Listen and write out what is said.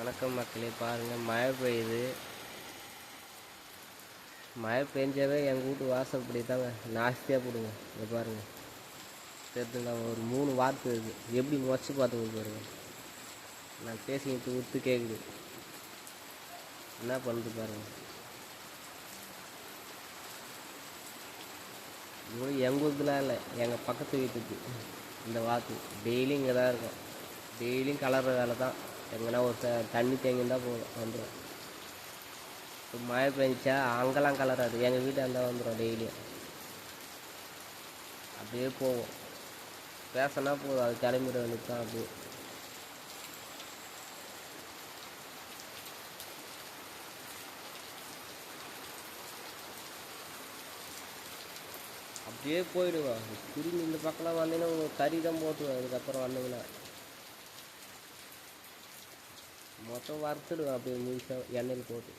வணக்கம் மக்களே, பாருங்கள் மழை பெய்யுது. மழை பெஞ்சாவே எங்கள் வீட்டு வாசல் இப்படி தாங்க நாஸ்தியாக போடுங்க. இதை பாருங்கள், தெரிஞ்சுங்க ஒரு 3 வார்த்தை இருக்குது. எப்படி முறைச்சி பார்த்துக்க பாருங்க. நான் பேசிக்கிட்டு விட்டு கேட்குது. என்ன பண்ணுறது பாருங்கள். இது எங்கள் வீட்டுலாம் இல்லை, எங்கள் பக்கத்து வீட்டுக்கு இந்த வாத்து டெய்லியும் இங்கே தான் இருக்கும். டெய்லியும் கலர்ற வேலை தான். எங்கன்னா ஒரு தண்ணி தேங்கியிருந்தால் போதும் வந்துடும். இப்போ மழை பெஞ்சா அங்கெல்லாம் கலராது, எங்கள் வீட்டு அந்த வந்துடும். டெய்லியும் அப்படியே போகும். பேசினா போதும், அது கிளம்பிட வேண்டியது தான். அப்படியே போயிடுவோம். திரும்பி இந்த பக்கம்லாம் வந்தீங்கன்னா உங்களுக்கு கறி தான் போட்டுருவோம். அதுக்கப்புறம் வந்தீங்கன்னா மொத்தம் வறுத்துடுவேன் அப்படியே முழுசாக எண்ணெயில் போட்டு.